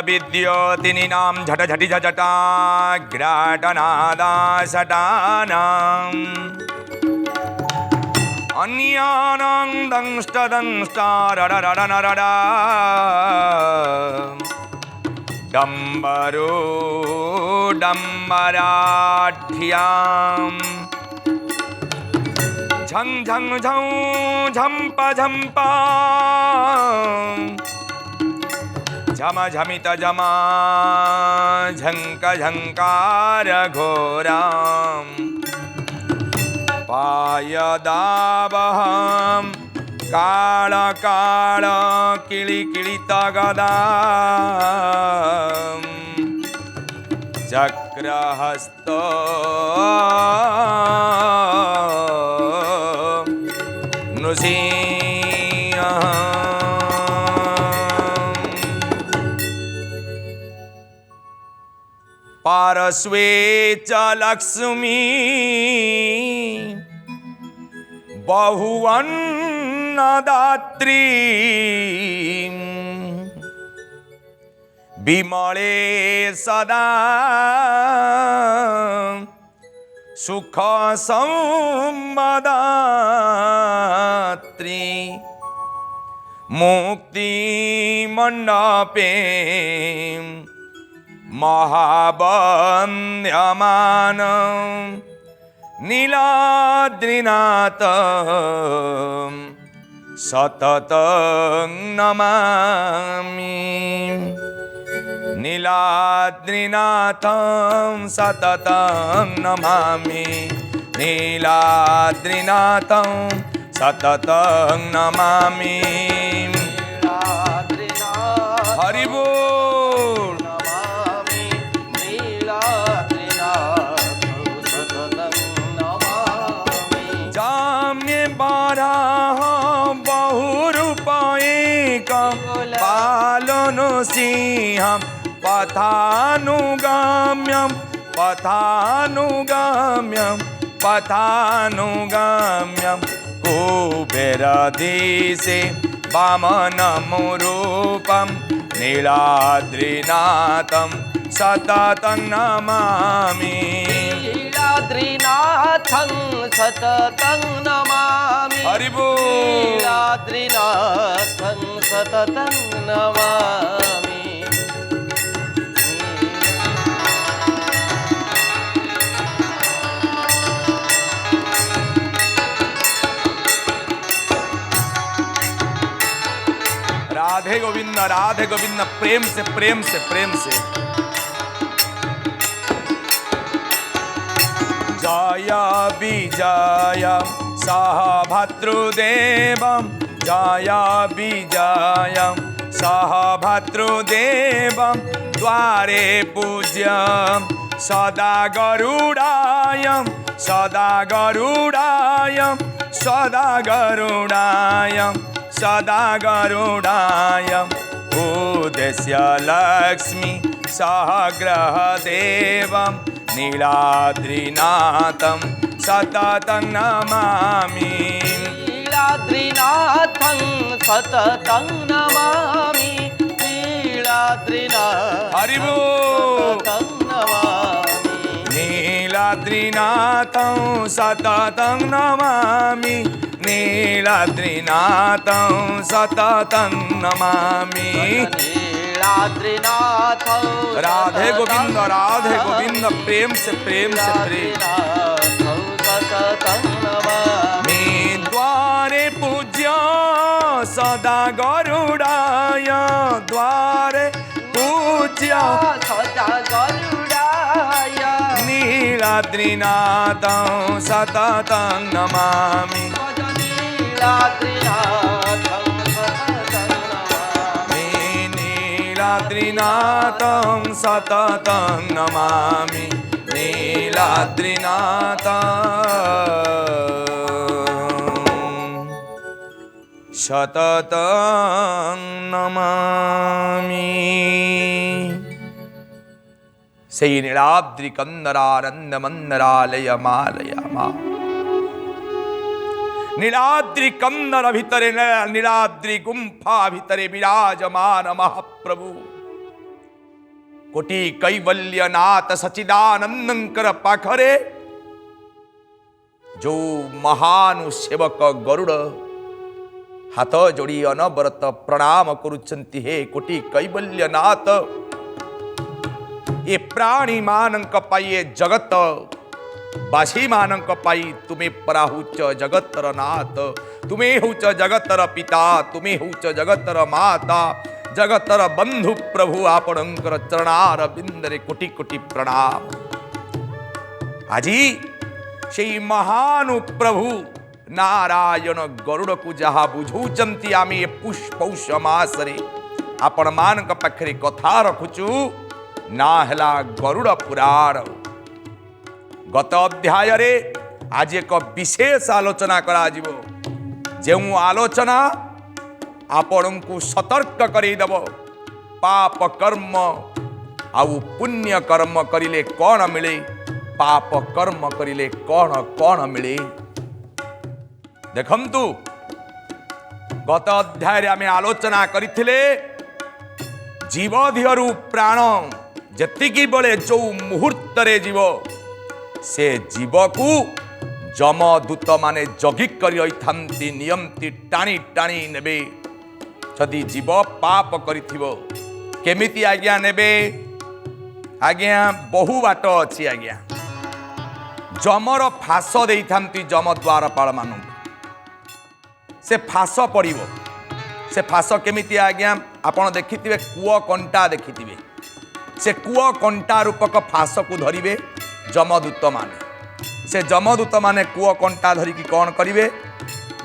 विद्योतिनीनां झट झटि झटा ग्राटनादाशटानाम् अन्यानां दंष्टदंष्टारररररररा डम्बरो डम्बराढ्याम् झं झं झं झंप झंपा झम झमित झमा झंक झंकार घोराम पायदावहं काळ काळ किळि किळित गदाम चक्रहस्त पार्श्वे च लक्ष्मी बहुवन्नदात्री विमले सदा सुख संवदात्री मुक्ति मंडपे महावन्द्यमान नीलाद्रिनाथ सततं नमामि नीलाद्रिनाथं सततं नमामि नीलाद्रिनाथं सततं नमामि हरि बोल पालनो सिंहं पथानुगाम्यं पथानुगाम्यं पथानुगाम्यं कुबेराधीशे वामनमुरूपं नीलाद्रिनाथं सततं नमामि नीलाद्रिनाथं सततं नमामि हरि बोल नीलाद्रिनाथं सततं नमामि राधे गोविंद प्रेम से प्रेम से प्रेम से जय विजय सह भद्रुदेवं जय विजय सह भद्रुदेवं द्वारे पूज्यं सदा गरुडायं सदा गरुडायं सदा गरुडायं सदा गरुडायं उद्देश्य लक्ष्मी सहग्रहदेवं नीलाद्रिनाथं सततं नमामि नीलाद्रिनाथं सततं नमामि नीलाद्रिनाथं हरि बोल सततं नमामि नीलाद्रिनाथं सततं नमामि नीलाद्रिनाथं सततं नमामि नीलाद्रिनाथं राधे गोविंद प्रेम से प्रेम सततं नमामि द्वारे पूज्य सदा गरुडाय द्वारे पूज्य सदा गरुडाय नीलाद्रिनाथं सततं नमामि नीलाद्रिनाथं सततं नमामि नीलाद्रिनाथं सततं नमामि नीलाद्रिनाथं सततं नमामि সেই নীলাদ্রি কন্দরানন্দ মন্দরালয় মালয় মা নীলাদ্রি কন্দর ভিতরে নীলাদ্রি গুম্ফা ভিতরে বিরাজমান মহাপ্রভু कोटि कैवल्यनाथ सचिदानंदकर पाखरे जो महानु सेवक गरुड़ हाथ जोड़ी अनवरत प्रणाम करुछंती हे कोटि कैवल्यनाथ ये प्राणी मानक पाई ये जगत बासी मानक पाई तुम्हें परा हुच जगतर नाथ तुम्हें हुच जगतर पिता तुम्हें हुच जगतर माता जगतर बंधु प्रभु आपणकर चरणार बिंदरे कोटि कोटि प्रणाम। आज से महानु प्रभु नारायण गरुड़ को जहाँ बुझौचंती आमे पुष्पौष मासरे आपण मानक पाखरे कथा रखुचु ना हला गरुड़ पुराण। गत अध्याय रे आज एक विशेष आलोचना करा जिवो जो आलोचना आपण को सतर्क करईदेव पाप कर्म आउ पुण्य कर्म करिले कौन मिले पाप कर्म करिले कौन कौन मिले। देखंतु गत अध्याय आमे आलोचना करिथिले जीवधियरु प्राण जतिकी बेले जो मुहूर्त रे जीव से जीव को जमदूत माने जगिक करी थांती नियमती टाणी टाणी नेबे जदि जीव पाप करिथिबो केमिति आज्ञा नेबे आज्ञा बहु बाट अछि आज्ञा जमर फास देई थांती जम द्वारपाल मानु से फास पड़िबो से फास केमिति आज्ञा आपण देखिथिबे कुओ कंटा देखिथिबे से कुओ कंटा रूपक फास को धरिबे जमदूत माने से जमदूत माने कुओ कंटा धरिकी कौन करिवे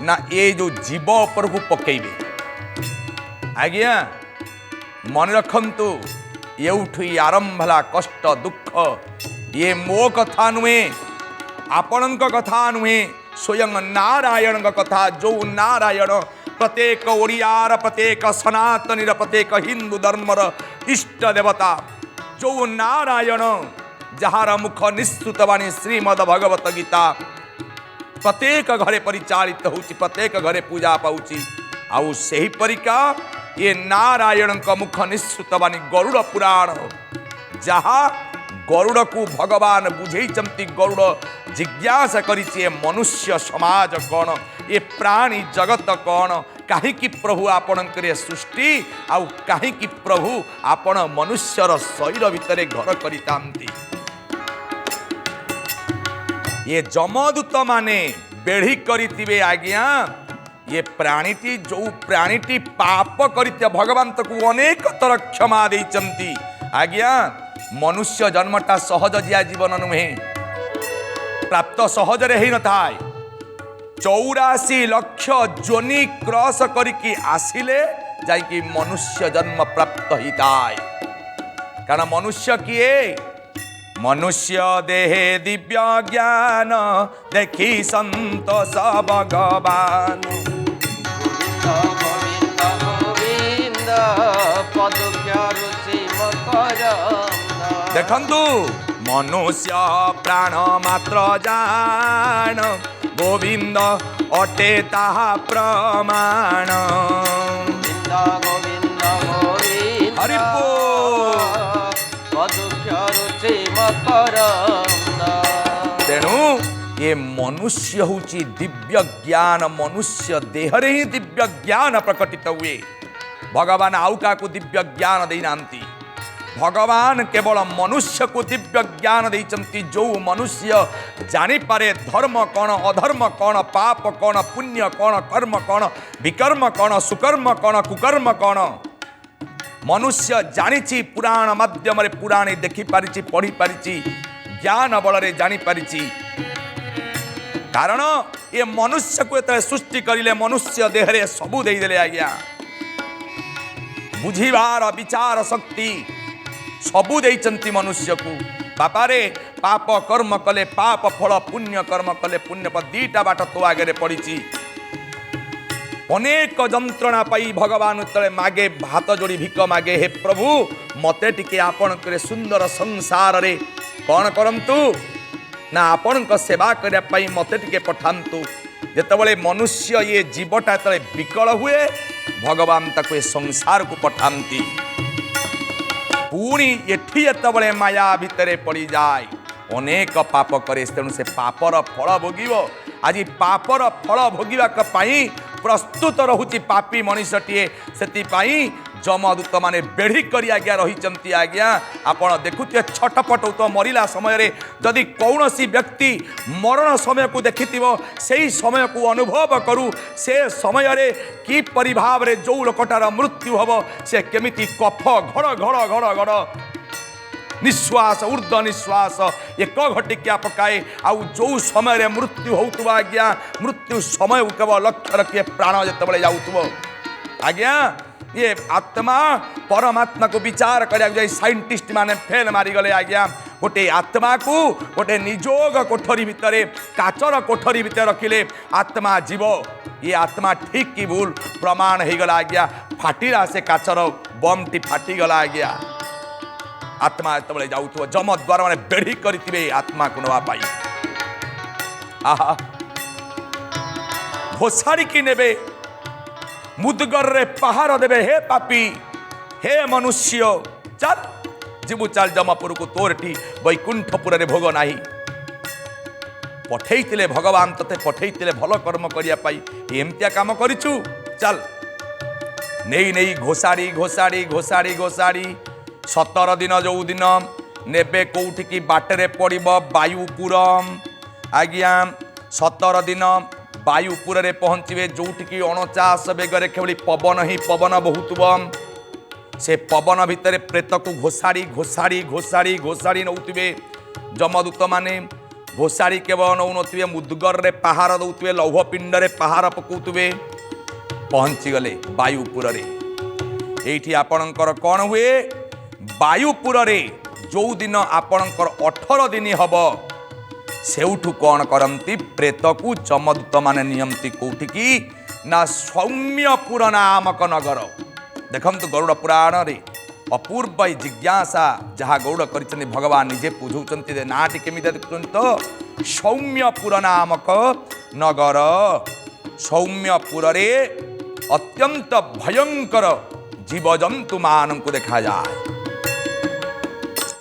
ना ये जो जीव उपर को पकेइबे। आज्ञा मन रखंतु ये आरंभ हला कष्ट दुख ये मो कथा नुहे आपणक कथा नुहे स्वयं नारायण कथा जो नारायण प्रत्येक ओडियार प्रत्येक सनातनीर प्रत्येक हिंदू धर्मर इष्ट देवता जो नारायण जहार मुख निःसृत वाणी श्रीमद भगवत गीता प्रत्येक घरे परिचालित होउची प्रत्येक घरे पूजा पाउची आउ सेही परिका ये नारायण का मुख निःसृत वाणी गरुड़ पुराण जहा गरुड़ को भगवान बुझेइचंती गरुड़ जिज्ञासा करिचे मनुष्य समाज कौन ये प्राणी जगत कौन कहीं प्रभु आपणकर सृष्टि आउ कहीं प्रभु आपण मनुष्यर शरीर भितर घर करितांती। ये जमदूत माने बेढ़ी करितिबे आज्ञा ये प्राणीटी जो प्राणीटी पाप करिते भगवान तक अनेक तर क्षमा देइचंती आज्ञा मनुष्य जन्मटा सहज जिया जीवन नुहे प्राप्त सहजरे ही न थाए 84 लाख जोनी क्रॉस करके आसिले जाइकी मनुष्य जन्म प्राप्त हिताय कारण मनुष्य किए मनुष्य देहे दिव्य ज्ञान देखी संतोष भगवान गोविंद गोविंद पदुख्य रुचि मकर देखंतु मनुष्य प्राण मात्र जान गोविंद अटे ताहा प्रमाण गोविंद गोविंद हरि बोल पदुख्य रुचि मकर तेणु ये मनुष्य होची दिव्य ज्ञान मनुष्य देहरे ही दिव्य ज्ञान प्रकटित हुए भगवान आउ का को दिव्य ज्ञान देनांती भगवान केवल मनुष्य को दिव्य ज्ञान देइचंती जो मनुष्य जानी पारे धर्म कौन अधर्म कौन पाप कौन पुण्य कौन कर्म कौन विकर्म कौन सुकर्म कौन कुकर्म कौन मनुष्य जानिछि पुराण माध्यम पुराणे देखि पारिछि पढ़ी पारिछि ज्ञान बल रे जानी पारिछि कारण ये मनुष्य को एत सृष्टि करिले मनुष्य देहरे सबू दे देले आज्ञा बुझिबार विचार शक्ति सबू देइचंती मनुष्य को बापारे पाप कर्म कले पाप फल पुण्य कर्म कले पुण्य फल दीटा बाट तो आगे पड़ी अनेक जंत्रणा पाई भगवान तले मागे हाथ जोड़ी भिक मागे हे प्रभु मते टिके आपण करे सुंदर संसार रे कौन करंतु ना आपण को सेवा करया पाई मते टिके पठांतु जेतबले मनुष्य ये जीवटा तले विकल हुए भगवान ताको संसार को पठांती पुणी एठी एतबले माया भितरे पड़ी जाए अनेक पाप करे तेणु से पापर फल भोगिब आज पापर फल भोगिबा पाई प्रस्तुत रहुची पापी मनीषटीए से जमदूत माने बेढ़ी करी आज्ञा रही आज्ञा आपण देखुए छटपट तो मरला समय जदि कौन व्यक्ति मरण समय को देखि से समय को अनुभव करू से समय रे कि परिभाव रे जो लोकटार मृत्यु हम से केमिति कफ घड़ घड़ घड़ घड़ निश्वास ऊर्ध निश्वास एक घटिकिया पकाए आउ जो समय मृत्यु होउतबा आज्ञा मृत्यु समय केवल लक्ष्य रखिए प्राण जिते जाऊब आज्ञा ये आत्मा परमात्मा को विचार कर साइंटिस्ट माने फेल मारिगले आज्ञा गोटे आत्मा को गोटे निजोग कोठरी भितर काचर कोठरी भितर रखिले आत्मा जीव ये आत्मा ठीक कि भूल प्रमाण हो गला आज्ञा फाटिला से काचर बम टी फाटिगला आज्ञा आत्मा जो जाऊ जम द्वार मैंने बेढ़ी करेंगे आत्मा को नापी आहा घोषाड़ी की नेबे मुदगर रे पहाड़ देवे हे पापी हे मनुष्य चल जीवु चल जमपुर को तोर ठी वैकुंठपुर रे भोग नाही पठेइतिले भगवान तते पठेइतिले भल कर्म करिया पाई एमतिया काम करिछु चल नेई नेई घोषाड़ी घोषाड़ी घोषाड़ी घोषाड़ी 17 दिन जो दिन नेबे कौटी की बाटरे पड़ब वायुपुरम आज्ञा 17 दिन वायुपुर रे पहुँचे जोटिकी 49 बेगर केवली पवन ही पवन बहुत से पवन भितर प्रेत को घोषाड़ी घोषाड़ी घोषाड़ी घोषाड़ी नौथिबे जमदूत माने घोषाड़ी केवल नौ नथिबे मुदगर रे पहाड़ दौथिबे लौह पिंड रे पहाड़ पकाउथिबे पहुँची गले वायुपुर रे एठी आपणकर कौन हुए वायुपुर रे जो दिन आपणकर 18 दिन हब सेउठू कौन करती प्रेत को जमदूत माने नियमती कौटी की ना सौम्यपुर नामक नगर देखंतु गरुड़ पुराण रे अपूर्व जिज्ञासा जहाँ गौड़ कर भगवान निजे बुझौंट नाटी केमी देखुं तो सौम्यपुर नामक नगर सौम्यपुर रे अत्यंत भयंकर जीवजंतु मान को देखा जाए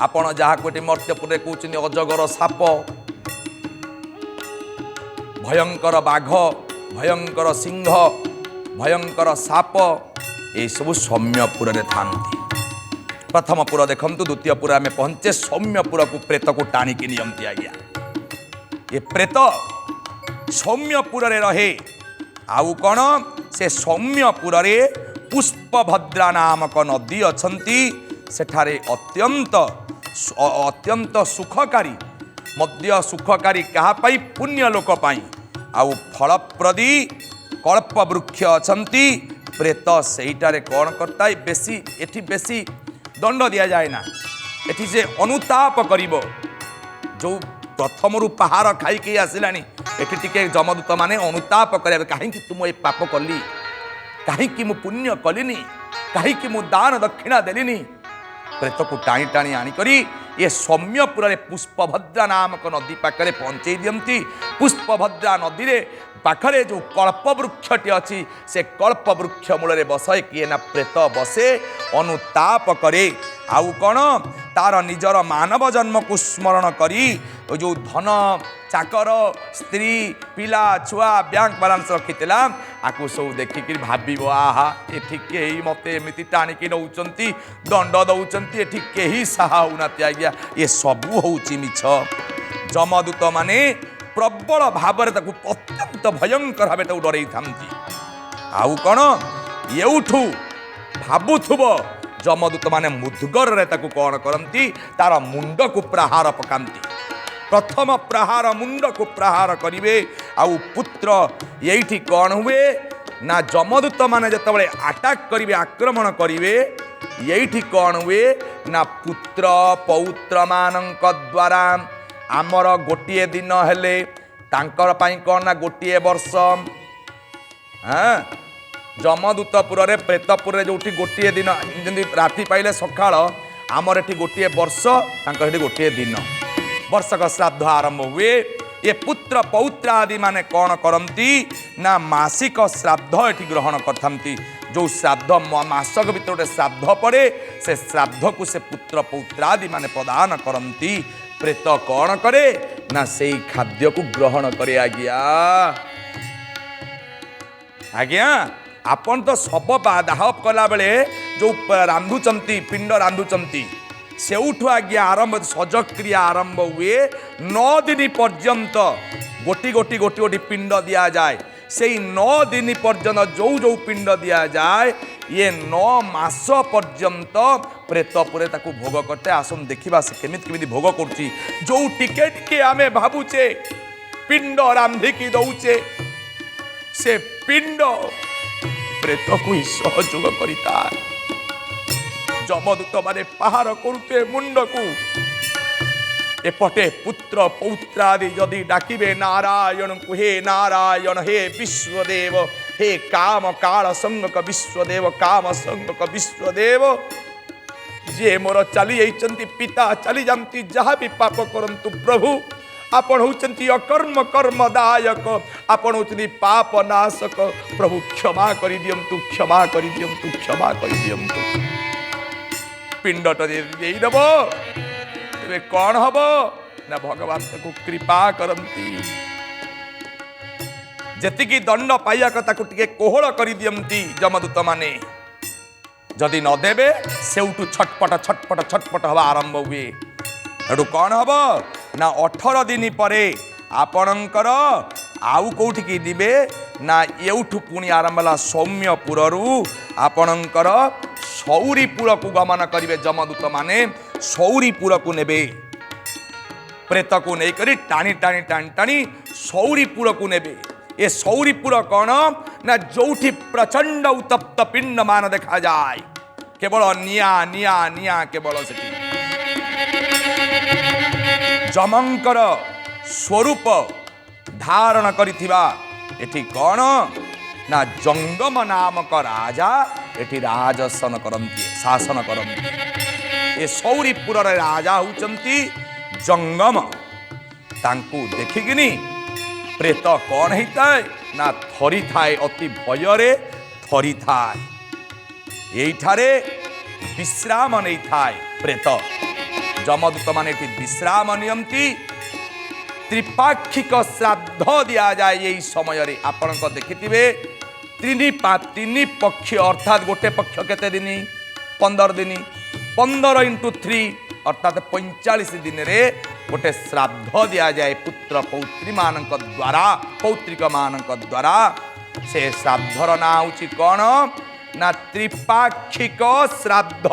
आपण जहाँ कोटी मर्त्यपुर कहते अजगर साप भयंकर बाघ भयंकर सिंह भयंकर साप ये सब सौम्यपुर रे थांती प्रथम पुर देखंतु द्वितीय पुर आम पहुंचे सौम्यपुर को प्रेत को टाणिकी नियमती आज्ञा ये प्रेत सौम्यपुर रे रहे आउ कौन से सौम्यपुर रे पुष्पभद्रा नामक नदी अच्छी सेठारे अत्यंत अत्यंत सुखकारी मध्य सुखकारी क्या पाई पुण्य लोक पाई आउ फलप्रदी कल्प वृक्ष अच्छी प्रेत सेठारे कौन करता है बेसी एठी बेसी दंड दि जाए ना एठी से अनुताप करिबो जो प्रथम पहाड़ खाई आसिलानी एठी टिके जमदूत माने अनुताप करे कहीं तुम ये पाप कली कहीं मु पुण्य कलिनी कहीं मु दान दक्षिणा देलिनी प्रेत को टाणी टाणी आनिकरी ये सौम्यपुर रे पुष्पभद्रा नामक नदी पाखरे पहुंचे दियंती पुष्पभद्रा नदी रे पाखरे जो कल्प वृक्षटी अच्छी से कल्प वृक्ष मूल बसए किए ना प्रेत बसे अनुताप करे आउ कौन तार निजर मानव जन्म को स्मरण करी जो धन चाकर स्त्री पिला छुआ बैंक बालांस रखिला आपको सब देखिक भाव आहा ये मत एमती टाणिकी नौकरी दंड दौरान ये साहना आज्ञा ये सबू हूँ मिछ जमदूत माने प्रबल भाव अत्यंत भयंकर भाव डर था आउ कौन येठू भावुव जमदूत माने मुदगर रे ताकू कौन करती तार मुंड को प्रहार पकाती प्रथम प्रहार मुंड को प्रहार करिवे आउ पुत्र यही कौन हुए ना जमदूत माने जतबले अटैक करिवे आक्रमण करिवे यही कौन हुए ना पुत्र पौत्र मानक द्वारा आमर गोटे दिन हेले तांकर पाई कौन ना गोटे वर्ष हाँ जमदूतपुर रे प्रेतपुर जो गोटे दिन जमी राति पाइले सकाळ आमर एटी गोटे वर्ष तांकर गोटे दिन वर्षक श्राद्ध आरंभ हुए ये पुत्र पौत्र आदि माने कौन करती ना मासिक श्राद्ध एटी ग्रहण करथंती जो श्राद्ध मासक भर गोटे श्राद्ध पड़े से श्राद्ध को से पुत्र पौत्रादि माने प्रदान करती प्रेत कौन करे ना से खाद्य को ग्रहण करे। आज्ञा आज्ञा आपण तो सब दाह कला बेले जो रांधुचंती पिंड रांधुचंती सेउठु आज्ञा आरंभ सजक्रिया आरंभ हुए 9 दिन पर्यंत गोटी गोटी गोटी गोटी पिंड दिया जाए। से 9 दिन पर्यंत जो जो पिंड दिया जाए ये 9 मास पर्यंत प्रेत पुरे ताकू भोग करते। आसन देखा से केमिति केमिति भोग करुच्ची जो टिके टिके आमे भावुचे पिंड रांधिकी दौचे से पिंड प्रेत को ही सहयोग करता। जमदूत माने पहाड़ करुते मुंड को एपटे पुत्र पौत्रादि जदि डाकिबे नारायण को हे नारायण हे विश्वदेव हे काम काल संगक विश्वदेव काम संगक विश्वदेव जे मोर चली जाइछंती पिता चली जाती जहाँ भी पाप करंतु प्रभु आपण होचंती अकर्म कर्मदायक आपण होचंती पाप नाशक प्रभु क्षमा करि दियंतु क्षमा करि दियंतु क्षमा करि दियंतु। पिंडट देव तेरे कौन हम ना भगवान को कृपा करती जेतिकी दंड पाइया कथा को टिके कोहल कर दियंती जमदूत माने जदि न देवे सेउठु छटपट छटपट छटपट हवा आरंभ हुए। एडु कौन हम ना 18 दिन परे आपणकर आउ कौठी की दिबे ना एउठु पुणी आरंभ होला सौम्यपुरु आपणकर सौरीपुर को गमन करिवे। जमदूत माने सौरीपुर को नेबे प्रेत को नहीं करी टाणी टाणी टाणी टाणी सौरीपुर को नेबे। ये सौरीपुर कौन ना जोठी प्रचंड उत्तप्त पिंड मान देखा जाए केवल निया निया निया केवल सेठी जमंकर स्वरूप धारण करिथिबा एठी कौन ना जंगम नामक राजा एठी राजसन करंती शासन करंती। ए सौरीपुर राजा होचंती जंगम तांकू देखिकिनी प्रेत कौन होता है ना थरी थाए अति भयरे थरी थाए एठारे विश्राम नहीं थाए प्रेत। जमदूत माने विश्राम नियंती त्रिपाक्षिक श्राद्ध दिया जाए यही समय रे आपण देखिथिबे तीन पक्ष अर्थात गोटे पक्ष केते दिन 15 दिन 15 × 3 अर्थात 45 दिन रे गोटे श्राद्ध दिया जाए पुत्र पौत्री मानक द्वारा पौत्रिक मानक द्वारा। से श्राद्धर ना होची कौन ना त्रिपाक्षिक श्राद्ध।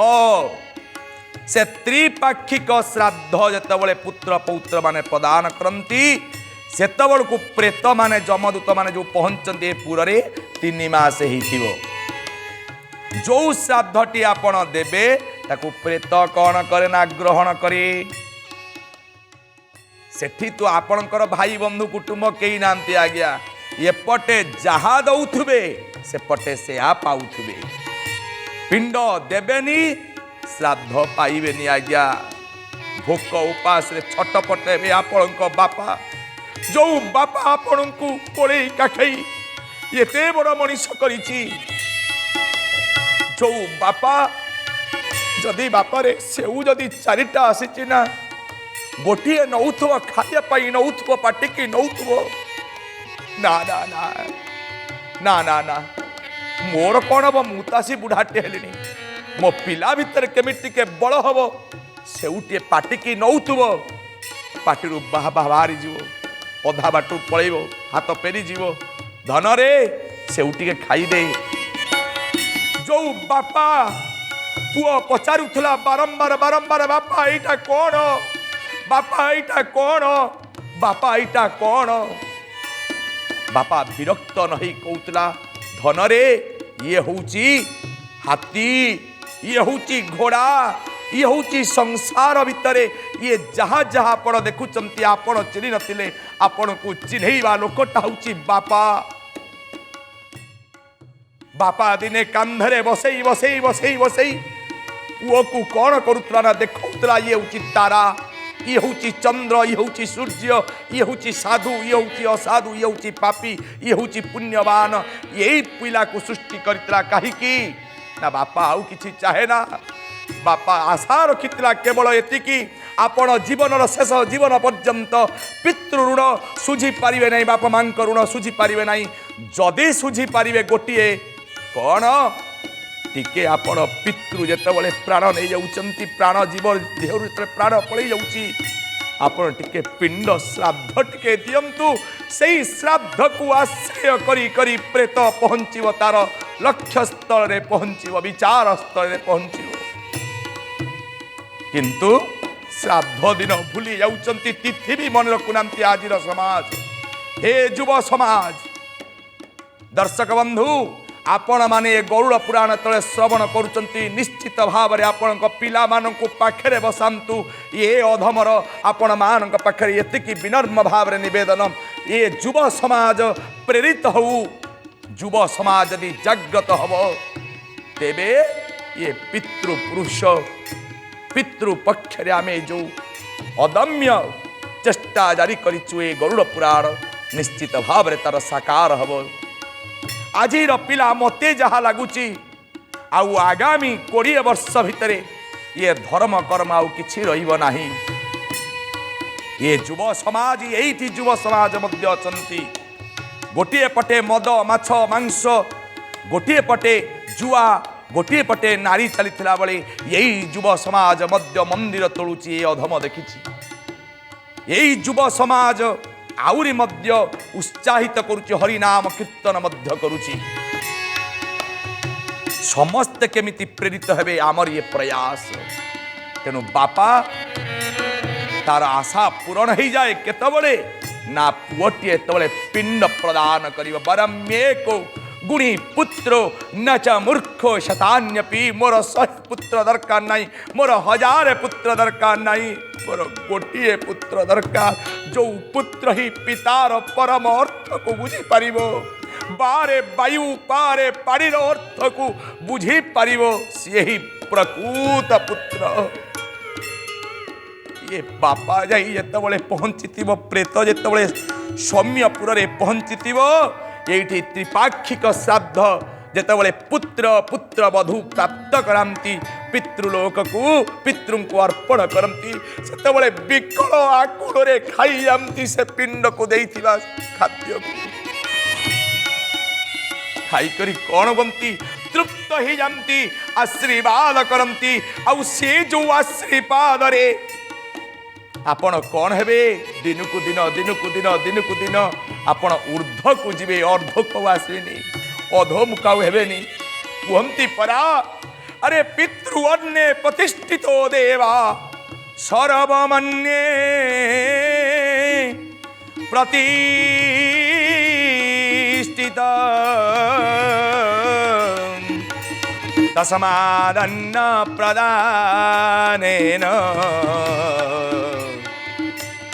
से त्रिपाक्षिक श्राद्ध जेतबळे पुत्र पौत्र माने प्रदान करंती सेतबळ को प्रेत माने जमदूत माने जो पहुंचंती पुररे 3 मास हिथिबो। जो श्राद्धटी आपण देबे ताकू प्रेत कौन करे ना ग्रहण करे। सेठी तो आपणकर भाई बंधु कुटुंब केही नांती आज्ञा एपटे जहा दउथुबे सेपटे से आ पाउथुबे पिंड देबेनी श्राद्ध पाइबेनी आज्ञा। भोक उपास रे छटपट हेबे आपणक बापा जो बापा आपणकू कोड़े काखई एते बड़ मनीष करिछि जो बापा जदि बापारे सेउ जदि 4टा आसीछि ना गोटे नौथुब खाद्य पाई नौथुब पाटिकी नौथुब ना ना ना ना ना ना मोर कौन हम मुतासी बुढ़ाटे हेलिनी मो पिला भितर केमिति के बड़ हम सेउटे पाटिकी नौथुब पाटिरु बाहा बाहरी जीव अधा बाटू पलैब हाथ पेरी जीव धन रे सेउटी के खाई दे। जो बापा पुओ पचारुथला बारंबार बारंबार बापा एटा कौन बापा एटा कौन बापा एटा कौन बापा विरक्त नहीं कहूतला धन रे ये होची हाथी ये होची घोड़ा ये होची संसार भितरे ये जहाँ जहाँ आपण देखुचंती आपण चिन्ह नथिले आपण को चिन्हैबा लोकटा होची बापा। बापा दिने कांधरे बसई बसई बसई बसई पुओ को कौन करुतला ना देखौतला ये होची तारा ଇଏ ହେଉଛି ଚନ୍ଦ୍ର, ଇଏ ହେଉଛି ସୂର୍ଯ୍ୟ, ଇଏ ହେଉଛି ସାଧୁ, ଇଏ ହେଉଛି ଅସାଧୁ, ଇଏ ହେଉଛି ପାପୀ, ଇଏ ହେଉଛି ପୁଣ୍ୟବାନ। ଏଇ ପିଲାକୁ ସୃଷ୍ଟି କରିଥିଲା କାହିଁକି ନା ବାପା ଆଉ କିଛି ଚାହେଁ ନା। ବାପା ଆଶା ରଖିଥିଲା କେବଳ ଏତିକି, ଆପଣ ଜୀବନର ଶେଷ ଜୀବନ ପର୍ଯ୍ୟନ୍ତ ପିତୃ ଋଣ ଶୁଝି ପାରିବେ ନାହିଁ, ବାପା ମାଙ୍କ ଋଣ ଶୁଝି ପାରିବେ ନାହିଁ। ଯଦି ଶୁଝି ପାରିବେ ଗୋଟିଏ କ'ଣ, ଟିକେ ଆପଣ ପିତୃ ଯେତେବେଳେ ପ୍ରାଣ ନେଇଯାଉଛନ୍ତି, ପ୍ରାଣ ଜୀବ ଦେହରୁ ଯେତେବେଳେ ପ୍ରାଣ ପଳେଇ ଯାଉଛି, ଆପଣ ଟିକେ ପିଣ୍ଡ ଶ୍ରାଦ୍ଧ ଟିକେ ଦିଅନ୍ତୁ। ସେଇ ଶ୍ରାଦ୍ଧକୁ ଆଶ୍ରୟ କରି କରି ପ୍ରେତ ପହଞ୍ଚିବ, ତାର ଲକ୍ଷ୍ୟସ୍ଥଳରେ ପହଞ୍ଚିବ, ବିଚାର ସ୍ଥଳରେ ପହଞ୍ଚିବ। କିନ୍ତୁ ଶ୍ରାଦ୍ଧ ଦିନ ଭୁଲି ଯାଉଛନ୍ତି, ତିଥି ବି ମନେ ରଖୁନାହାନ୍ତି ଆଜିର ସମାଜ। ହେ ଯୁବ ସମାଜ, ଦର୍ଶକ ବନ୍ଧୁ, ଆପଣମାନେ ଏ ଗରୁଡ଼ ପୁରାଣ ତଳେ ଶ୍ରବଣ କରୁଛନ୍ତି, ନିଶ୍ଚିତ ଭାବରେ ଆପଣଙ୍କ ପିଲାମାନଙ୍କୁ ପାଖରେ ବସାନ୍ତୁ। ଏ ଅଧମର ଆପଣମାନଙ୍କ ପାଖରେ ଏତିକି ବିନମ୍ର ଭାବରେ ନିବେଦନ, ଏ ଯୁବ ସମାଜ ପ୍ରେରିତ ହଉ। ଯୁବ ସମାଜ ଯଦି ଜାଗ୍ରତ ହବ, ତେବେ ଏ ପିତୃପୁରୁଷ ପିତୃ ପକ୍ଷରେ ଆମେ ଯେଉଁ ଅଦମ୍ୟ ଚେଷ୍ଟା ଜାରି କରିଛୁ, ଏ ଗରୁଡ଼ ପୁରାଣ ନିଶ୍ଚିତ ଭାବରେ ତାର ସାକାର ହବ। ଆଜିର ପିଲା ମୋତେ ଯାହା ଲାଗୁଛି, ଆଉ ଆଗାମୀ 20 ବର୍ଷ ଭିତରେ ଇଏ ଧର୍ମ କର୍ମ ଆଉ କିଛି ରହିବ ନାହିଁ। ଏ ଯୁବ ସମାଜ, ଏଇଠି ଯୁବ ସମାଜ ମଧ୍ୟ ଅଛନ୍ତି। ଗୋଟିଏ ପଟେ ମଦ ମାଛ ମାଂସ, ଗୋଟିଏ ପଟେ ଜୁଆ, ଗୋଟିଏ ପଟେ ନାରୀ ଚାଲିଥିଲା ବେଳେ ଏଇ ଯୁବ ସମାଜ ମଧ୍ୟ ମନ୍ଦିର ତୋଳୁଛି। ଏ ଅଧମ ଦେଖିଛି। ଏଇ ଯୁବ ସମାଜ ଆହୁରି ମଧ୍ୟ ଉତ୍ସାହିତ କରୁଛି, ହରିନାମ କୀର୍ତ୍ତନ ମଧ୍ୟ କରୁଛି। ସମସ୍ତେ କେମିତି ପ୍ରେରିତ ହେବେ, ଆମର ଇଏ ପ୍ରୟାସ। ତେଣୁ ବାପା ତାର ଆଶା ପୂରଣ ହେଇଯାଏ କେତେବେଳେ ନା ପୁଅଟିଏ ଯେତେବେଳେ ପିଣ୍ଡ ପ୍ରଦାନ କରିବ। ବରମ୍ୟେକୋ ଗୁଣୀ ପୁତ୍ର ନଚ ମୂର୍ଖ ଶତାନ୍ୟପି। ମୋର 100 ପୁତ୍ର ଦରକାର ନାହିଁ, ମୋର 1000 ପୁତ୍ର ଦରକାର ନାହିଁ, ମୋର ଗୋଟିଏ ପୁତ୍ର ଦରକାର। ଯୋଉ ପୁତ୍ର ହିଁ ପିତାର ପରମ ଅର୍ଥକୁ ବୁଝିପାରିବ, ବାରେ ବାୟୁ ପାରେ ପାଣିର ଅର୍ଥକୁ ବୁଝିପାରିବ, ସିଏ ହିଁ ପ୍ରକୃତ ପୁତ୍ର। ଇଏ ବାପା ଯାଇ ଯେତେବେଳେ ପହଞ୍ଚିଥିବ, ପ୍ରେତ ଯେତେବେଳେ ସୌମ୍ୟପୁରରେ ପହଞ୍ଚିଥିବ, ଏଇଠି ତ୍ରିପାକ୍ଷିକ ଶ୍ରାଦ୍ଧ ଯେତେବେଳେ ପୁତ୍ର ପୁତ୍ର ବଧୂ ପ୍ରାପ୍ତ କରାନ୍ତି, ପିତୃଲୋକକୁ ପିତୃଙ୍କୁ ଅର୍ପଣ କରନ୍ତି, ସେତେବେଳେ ବିକଳ ଆକୁଳରେ ଖାଇଯାଆନ୍ତି ସେ ପିଣ୍ଡକୁ ଦେଇଥିବା ଖାଦ୍ୟକୁ। ଖାଇକରି କ'ଣ ବନ୍ତି, ତୃପ୍ତ ହେଇଯାନ୍ତି, ଆଶୀର୍ବାଦ କରନ୍ତି। ଆଉ ସେ ଯୋଉ ଆଶୀର୍ବାଦରେ ଆପଣ କ'ଣ ହେବେ, ଦିନକୁ ଦିନ ଦିନକୁ ଦିନ ଦିନକୁ ଦିନ ଆପଣ ଊର୍ଦ୍ଧ୍ୱକୁ ଯିବେ, ଅର୍ଦ୍ଧକୁ ଆସିବେନି, ଅଧୋମୁଖ ଆଉ ହେବେନି। କୁହନ୍ତି ପରା, ଆରେ ପିତୃ ଅନ୍ନେ ପ୍ରତିଷ୍ଠିତ ଦେବା ସର୍ବମନ୍ୟେ ପ୍ରତିଷ୍ଠିତ। ତସ୍ମାଦନ୍ନ ପ୍ରଦାନେନ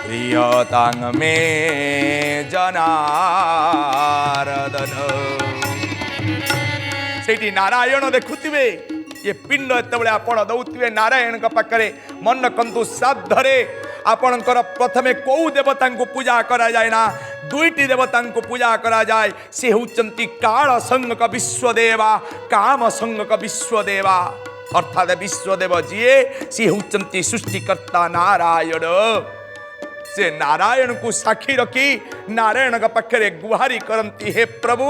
প্রিয়তাং মে জনার্দন। ସେଇଠି ନାରାୟଣ ଦେଖୁଥିବେ, ଏ ପିଣ୍ଡ ଯେତେବେଳେ ଆପଣ ଦଉଥିବେ ନାରାୟଣଙ୍କ ପାଖରେ, ମନେ ରଖନ୍ତୁ ଶ୍ରାଦ୍ଧରେ ଆପଣଙ୍କର ପ୍ରଥମେ କୋଉ ଦେବତାଙ୍କୁ ପୂଜା କରାଯାଏ ନା, 2ଟି ଦେବତାଙ୍କୁ ପୂଜା କରାଯାଏ। ସେ ହେଉଛନ୍ତି କାଳ ସଂଜ୍ଞକ ବିଶ୍ୱଦେବା, କାମ ସଂଜ୍ଞକ ବିଶ୍ୱଦେବା। ଅର୍ଥାତ୍ ବିଶ୍ୱଦେବ ଯିଏ, ସିଏ ହେଉଛନ୍ତି ସୃଷ୍ଟିକର୍ତ୍ତା ନାରାୟଣ। ସେ ନାରାୟଣଙ୍କୁ ସାକ୍ଷୀ ରଖି ନାରାୟଣଙ୍କ ପାଖରେ ଗୁହାରି କରନ୍ତି, ହେ ପ୍ରଭୁ,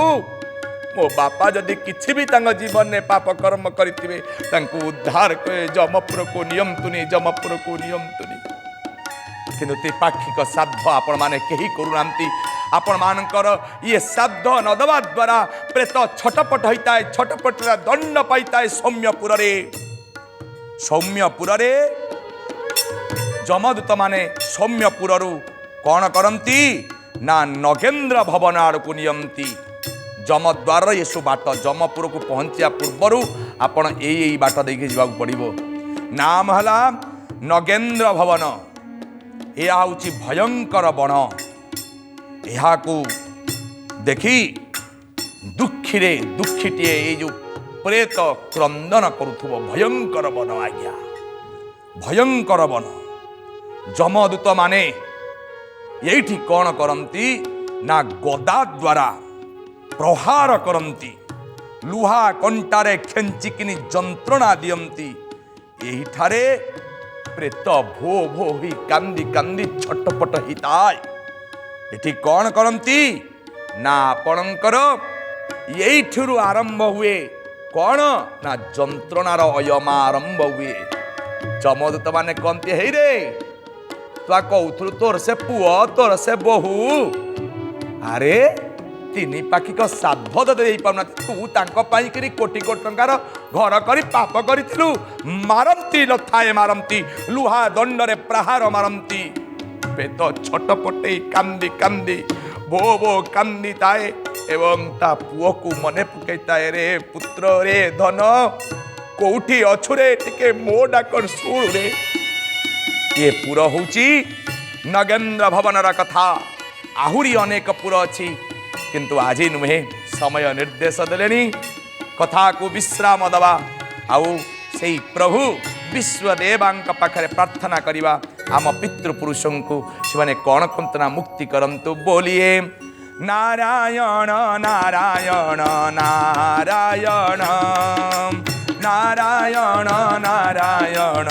ମୋ ବାପା ଯଦି କିଛି ବି ତାଙ୍କ ଜୀବନରେ ପାପ କର୍ମ କରିଥିବେ, ତାଙ୍କୁ ଉଦ୍ଧାର କରି ଯମପୁରକୁ ନିଅନ୍ତୁନି, ଯମପୁରକୁ ନିଅନ୍ତୁନି। କିନ୍ତୁ ତ୍ରିପାକ୍ଷିକ ଶ୍ରାଦ୍ଧ ଆପଣମାନେ କେହି କରୁନାହାନ୍ତି। ଆପଣମାନଙ୍କର ଇଏ ଶ୍ରାଦ୍ଧ ନ ଦେବା ଦ୍ୱାରା ପ୍ରେତ ଛଟପଟ ହୋଇଥାଏ, ଛଟପଟରେ ଦଣ୍ଡ ପାଇଥାଏ ସୌମ୍ୟପୁରରେ। ସୌମ୍ୟପୁରରେ ଯମଦୂତ ମାନେ ସୌମ୍ୟପୁରରୁ କ'ଣ କରନ୍ତି ନା ନଗେନ୍ଦ୍ର ଭବନ ଆଡ଼କୁ ନିଅନ୍ତି। ଯମଦ୍ୱାର ଏସବୁ ବାଟ, ଯମପୁରକୁ ପହଞ୍ଚିବା ପୂର୍ବରୁ ଆପଣ ଏଇ ବାଟ ଦେଇକି ଯିବାକୁ ପଡ଼ିବ। ନାମ ହେଲା ନଗେନ୍ଦ୍ର ଭବନ। ଏହା ହେଉଛି ଭୟଙ୍କର ବଣ। ଏହାକୁ ଦେଖି ଦୁଃଖୀଟିଏ ଏଇ ଯେଉଁ ପ୍ରେତ କ୍ରନ୍ଦନ କରୁଥିବ। ଭୟଙ୍କର ବନ ଆଜ୍ଞା, ଭୟଙ୍କର ବନ। ଯମଦୂତ ମାନେ ଏଇଠି କ'ଣ କରନ୍ତି ନା ଗଦା ଦ୍ୱାରା ପ୍ରହାର କରନ୍ତି, ଲୁହା କଣ୍ଟାରେ ଖେଞ୍ଚିକିନି ଯନ୍ତ୍ରଣା ଦିଅନ୍ତି। ଏହିଠାରେ ପ୍ରେତ ଭୋ ଭୋ ହୋଇ କାନ୍ଦି କାନ୍ଦି ଛଟପଟ ହେଇଥାଏ। ଏଠି କ'ଣ କରନ୍ତି ନା ଆପଣଙ୍କର ଏଇଥିରୁ ଆରମ୍ଭ ହୁଏ କ'ଣ ନା ଯନ୍ତ୍ରଣାର ଅୟମା ଆରମ୍ଭ ହୁଏ। ଯମଦୂତ ମାନେ କହନ୍ତି ହେଇରେ ତୁ କହୁଥିଲୁ ତୋର ସେ ପୁଅ ତୋର ସେ ବୋହୂ, ଆରେ ତିନି ପାଖିକ ସାଧ୍ୟ ଦେଇପାରୁନାହାନ୍ତି, ତୁ ତାଙ୍କ ପାଇଁ କିରି କୋଟି କୋଟି ଟଙ୍କାର ଘର କରି ପାପ କରିଥିଲୁ। ମାରନ୍ତି ନଥାଏ ମାରନ୍ତି, ଲୁହା ଦଣ୍ଡରେ ପ୍ରହାର ମାରନ୍ତି। ପ୍ରେତ ଛଟପଟେଇ କାନ୍ଦି କାନ୍ଦି ବୋ ବୋ କାନ୍ଦି ଥାଏ ଏବଂ ତା ପୁଅକୁ ମନେ ପକାଇଥାଏ, ରେ ପୁତ୍ର ରେ ଧନ କୋଉଠି ଅଛୁରେ ଟିକେ ମୋ ଡାକର ଶୁଣୁରେ। ଏ ପୁର ହେଉଛି ନଗେନ୍ଦ୍ର ଭବନର କଥା, ଆହୁରି ଅନେକ ପୁର ଅଛି କିନ୍ତୁ ଆଜି ନୁହେଁ, ସମୟ ନିର୍ଦ୍ଦେଶ ଦେଲେଣି କଥାକୁ ବିଶ୍ରାମ ଦେବା ଆଉ ସେଇ ପ୍ରଭୁ ବିଶ୍ୱଦେବାଙ୍କ ପାଖରେ ପ୍ରାର୍ଥନା କରିବା ଆମ ପିତୃପୁରୁଷଙ୍କୁ ସେମାନେ କ'ଣ କହନ୍ତି ନା ମୁକ୍ତି କରନ୍ତୁ। ବୋଲିଏ ନାରାୟଣ ନାରାୟଣ ନାରାୟଣ ନାରାୟଣ ନାରାୟଣ ନାରାୟଣ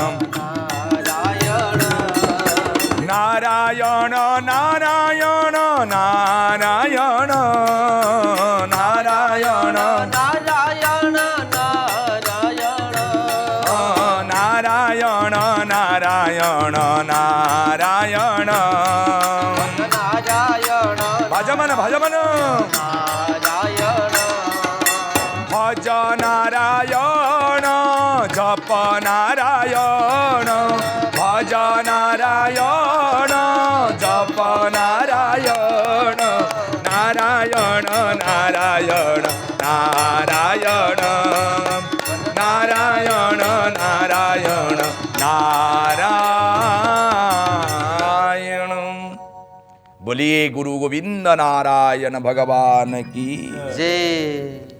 ନାରାୟଣ ନାରାୟଣ ନାରାୟଣ নারায়ণ নারায়ণ নারায়ণ নারায়ণ নারায়ণ নারায়ণ ভজমন ভজমন নারায়ণ ভজ নারায়ণ জপ নারায়ণ ভজ নারায়ণ জপ নারায়ণ নারায়ণ নারায়ণ নারায়ণ নারায়ণ নারায়ণ नारायण। बोलिए गुरु गोविंद नारायण भगवान की जय।